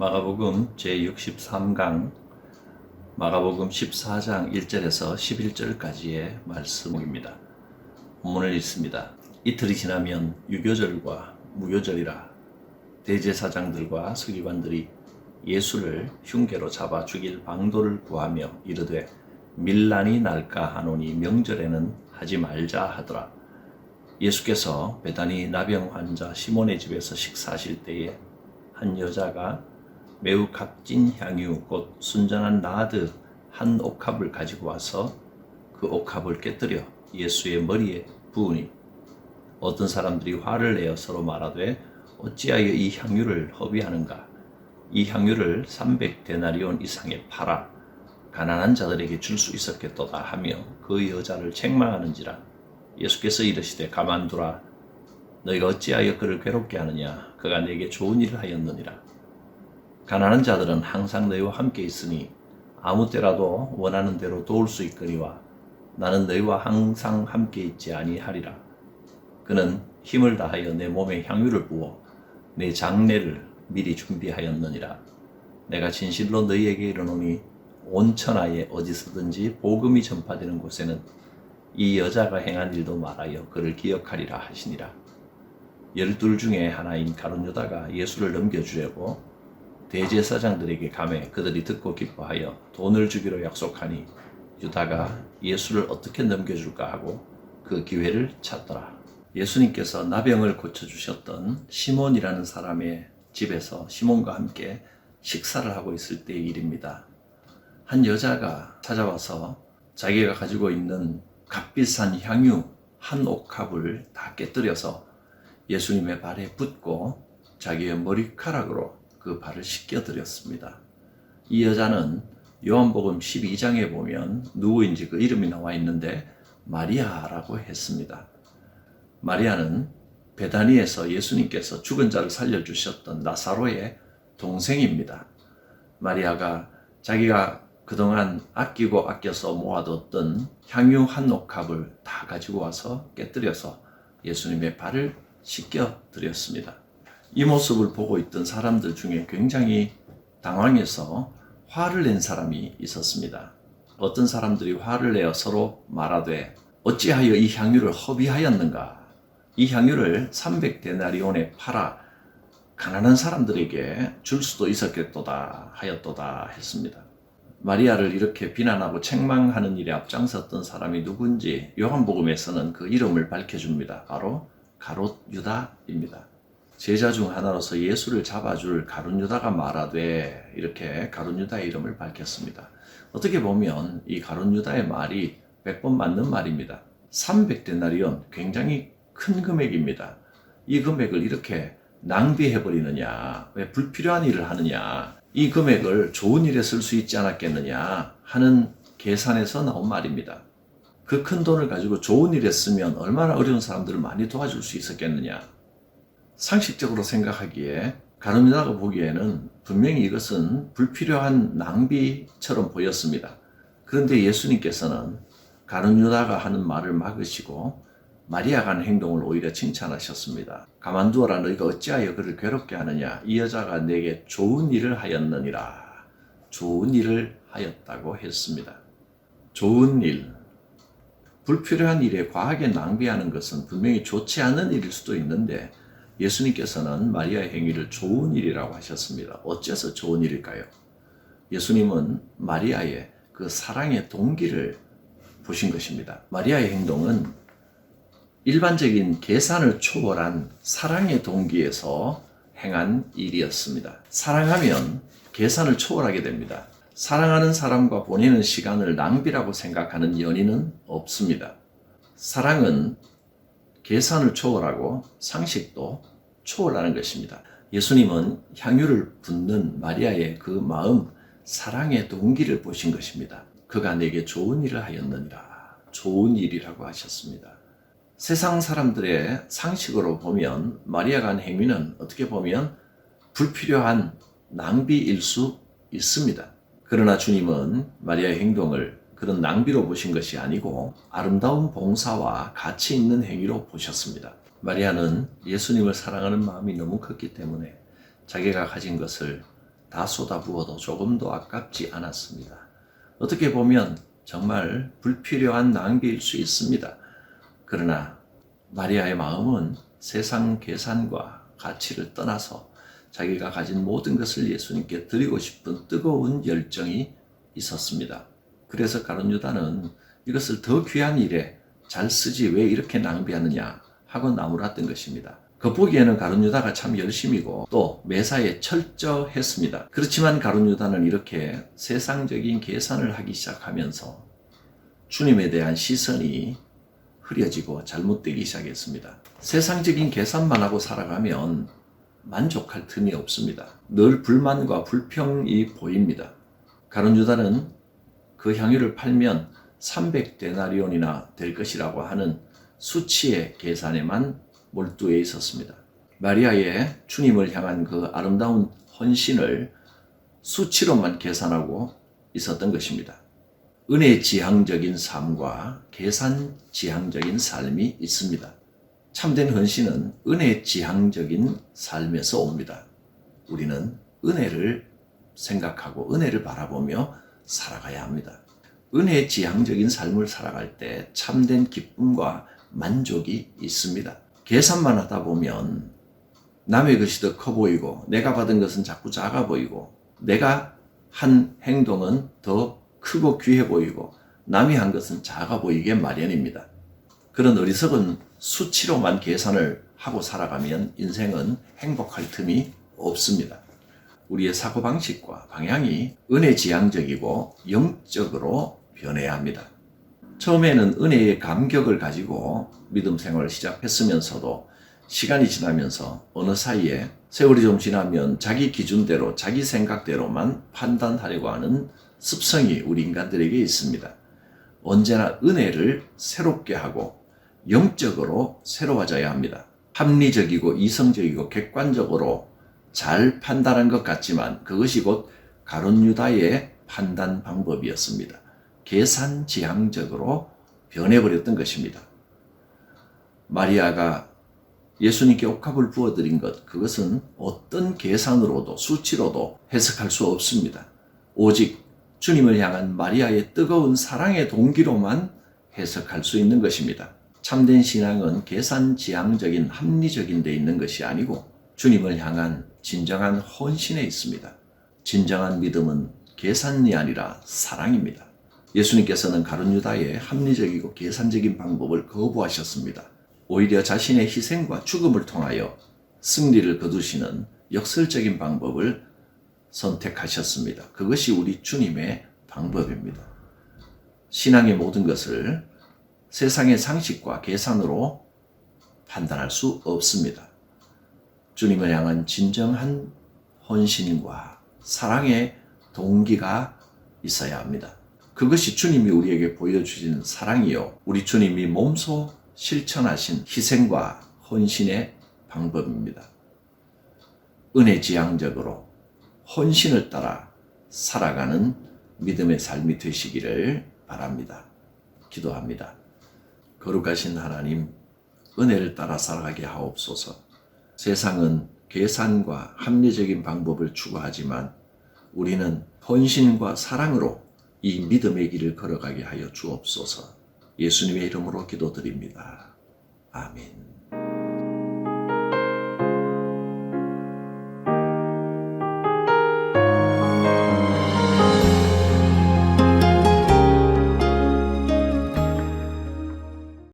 마가복음 제63강 마가복음 14장 1절에서 11절까지의 말씀입니다. 본문을 읽습니다. 이틀이 지나면 유교절과 무교절이라 대제사장들과 서기관들이 예수를 흉계로 잡아 죽일 방도를 구하며 이르되 밀란이 날까 하노니 명절에는 하지 말자 하더라. 예수께서 베다니 나병 환자 시몬의 집에서 식사하실 때에 한 여자가 매우 값진 향유 곧 순전한 나드 한 옥합을 가지고 와서 그 옥합을 깨뜨려 예수의 머리에 부으니 어떤 사람들이 화를 내어 서로 말하되 어찌하여 이 향유를 허비하는가? 이 향유를 300데나리온 이상에 팔아 가난한 자들에게 줄 수 있었겠도다 하며 그 여자를 책망하는지라. 예수께서 이르시되 가만두라. 너희가 어찌하여 그를 괴롭게 하느냐? 그가 내게 좋은 일을 하였느니라. 가난한 자들은 항상 너희와 함께 있으니 아무 때라도 원하는 대로 도울 수 있거니와 나는 너희와 항상 함께 있지 아니하리라. 그는 힘을 다하여 내 몸에 향유를 부어 내 장례를 미리 준비하였느니라. 내가 진실로 너희에게 이르노니 온 천하에 어디서든지 복음이 전파되는 곳에는 이 여자가 행한 일도 말하여 그를 기억하리라 하시니라. 12 중에 하나인 가룟 유다가 예수를 넘겨주려고 대제사장들에게 가매 그들이 듣고 기뻐하여 돈을 주기로 약속하니 유다가 예수를 어떻게 넘겨줄까 하고 그 기회를 찾더라. 예수님께서 나병을 고쳐주셨던 시몬이라는 사람의 집에서 시몬과 함께 식사를 하고 있을 때의 일입니다. 한 여자가 찾아와서 자기가 가지고 있는 값비싼 향유 한 옥합을 다 깨뜨려서 예수님의 발에 붓고 자기의 머리카락으로 그 발을 씻겨드렸습니다. 이 여자는 요한복음 12장에 보면 누구인지 그 이름이 나와 있는데 마리아라고 했습니다. 마리아는 베다니에서 예수님께서 죽은 자를 살려주셨던 나사로의 동생입니다. 마리아가 자기가 그동안 아끼고 아껴서 모아뒀던 향유 한 옥합을 다 가지고 와서 깨뜨려서 예수님의 발을 씻겨드렸습니다. 이 모습을 보고 있던 사람들 중에 굉장히 당황해서 화를 낸 사람이 있었습니다. 어떤 사람들이 화를 내어 서로 말하되 어찌하여 이 향유를 허비하였는가? 이 향유를 300데나리온에 팔아 가난한 사람들에게 줄 수도 있었겠도다 하였도다 했습니다. 마리아를 이렇게 비난하고 책망하는 일에 앞장섰던 사람이 누군지 요한복음에서는 그 이름을 밝혀줍니다. 바로 가롯 유다입니다. 제자 중 하나로서 예수를 잡아줄 가룟 유다가 말하되 이렇게 가룟 유다의 이름을 밝혔습니다. 어떻게 보면 이 가룟 유다의 말이 100번 맞는 말입니다. 300데나리온 굉장히 큰 금액입니다. 이 금액을 이렇게 낭비해버리느냐, 왜 불필요한 일을 하느냐, 이 금액을 좋은 일에 쓸 수 있지 않았겠느냐 하는 계산에서 나온 말입니다. 그 큰 돈을 가지고 좋은 일에 쓰면 얼마나 어려운 사람들을 많이 도와줄 수 있었겠느냐. 상식적으로 생각하기에 가룟 유다가 보기에는 분명히 이것은 불필요한 낭비처럼 보였습니다. 그런데 예수님께서는 가룟 유다가 하는 말을 막으시고 마리아가 하는 행동을 오히려 칭찬하셨습니다. 가만두어라. 너희가 어찌하여 그를 괴롭게 하느냐. 이 여자가 내게 좋은 일을 하였느니라. 좋은 일을 하였다고 했습니다. 좋은 일, 불필요한 일에 과하게 낭비하는 것은 분명히 좋지 않은 일일 수도 있는데 예수님께서는 마리아의 행위를 좋은 일이라고 하셨습니다. 어째서 좋은 일일까요? 예수님은 마리아의 그 사랑의 동기를 보신 것입니다. 마리아의 행동은 일반적인 계산을 초월한 사랑의 동기에서 행한 일이었습니다. 사랑하면 계산을 초월하게 됩니다. 사랑하는 사람과 보내는 시간을 낭비라고 생각하는 연인은 없습니다. 사랑은 계산을 초월하고 상식도 초월하는 것입니다. 예수님은 향유를 붓는 마리아의 그 마음, 사랑의 동기를 보신 것입니다. 그가 내게 좋은 일을 하였느니라. 좋은 일이라고 하셨습니다. 세상 사람들의 상식으로 보면 마리아가 한 행위는 어떻게 보면 불필요한 낭비일 수 있습니다. 그러나 주님은 마리아의 행동을 그런 낭비로 보신 것이 아니고 아름다운 봉사와 가치 있는 행위로 보셨습니다. 마리아는 예수님을 사랑하는 마음이 너무 컸기 때문에 자기가 가진 것을 다 쏟아부어도 조금도 아깝지 않았습니다. 어떻게 보면 정말 불필요한 낭비일 수 있습니다. 그러나 마리아의 마음은 세상 계산과 가치를 떠나서 자기가 가진 모든 것을 예수님께 드리고 싶은 뜨거운 열정이 있었습니다. 그래서 가룟 유다는 이것을 더 귀한 일에 잘 쓰지 왜 이렇게 낭비하느냐 하고 나무랐던 것입니다. 겉보기에는 가룟 유다가 참 열심이고 또 매사에 철저했습니다. 그렇지만 가룟 유다는 이렇게 세상적인 계산을 하기 시작하면서 주님에 대한 시선이 흐려지고 잘못되기 시작했습니다. 세상적인 계산만 하고 살아가면 만족할 틈이 없습니다. 늘 불만과 불평이 보입니다. 가룟 유다는 그 향유를 팔면 300데나리온이나 될 것이라고 하는 수치의 계산에만 몰두해 있었습니다. 마리아의 주님을 향한 그 아름다운 헌신을 수치로만 계산하고 있었던 것입니다. 은혜 지향적인 삶과 계산 지향적인 삶이 있습니다. 참된 헌신은 은혜 지향적인 삶에서 옵니다. 우리는 은혜를 생각하고 은혜를 바라보며 살아가야 합니다. 은혜 지향적인 삶을 살아갈 때 참된 기쁨과 만족이 있습니다. 계산만 하다 보면 남의 것이 더 커 보이고 내가 받은 것은 자꾸 작아 보이고 내가 한 행동은 더 크고 귀해 보이고 남이 한 것은 작아 보이게 마련입니다. 그런 어리석은 수치로만 계산을 하고 살아가면 인생은 행복할 틈이 없습니다. 우리의 사고방식과 방향이 은혜 지향적이고 영적으로 변해야 합니다. 처음에는 은혜의 감격을 가지고 믿음 생활을 시작했으면서도 시간이 지나면서 어느 사이에 세월이 좀 지나면 자기 기준대로 자기 생각대로만 판단하려고 하는 습성이 우리 인간들에게 있습니다. 언제나 은혜를 새롭게 하고 영적으로 새로워져야 합니다. 합리적이고 이성적이고 객관적으로 잘 판단한 것 같지만 그것이 곧 가룟 유다의 판단 방법이었습니다. 계산지향적으로 변해버렸던 것입니다. 마리아가 예수님께 옥합을 부어드린 것, 그것은 어떤 계산으로도 수치로도 해석할 수 없습니다. 오직 주님을 향한 마리아의 뜨거운 사랑의 동기로만 해석할 수 있는 것입니다. 참된 신앙은 계산지향적인 합리적인 데 있는 것이 아니고 주님을 향한 진정한 헌신에 있습니다. 진정한 믿음은 계산이 아니라 사랑입니다. 예수님께서는 가룟 유다의 합리적이고 계산적인 방법을 거부하셨습니다. 오히려 자신의 희생과 죽음을 통하여 승리를 거두시는 역설적인 방법을 선택하셨습니다. 그것이 우리 주님의 방법입니다. 신앙의 모든 것을 세상의 상식과 계산으로 판단할 수 없습니다. 주님을 향한 진정한 헌신과 사랑의 동기가 있어야 합니다. 그것이 주님이 우리에게 보여주신 사랑이요, 우리 주님이 몸소 실천하신 희생과 헌신의 방법입니다. 은혜 지향적으로 헌신을 따라 살아가는 믿음의 삶이 되시기를 바랍니다. 기도합니다. 거룩하신 하나님, 은혜를 따라 살아가게 하옵소서. 세상은 계산과 합리적인 방법을 추구하지만 우리는 헌신과 사랑으로 이 믿음의 길을 걸어가게 하여 주옵소서. 예수님의 이름으로 기도드립니다. 아멘.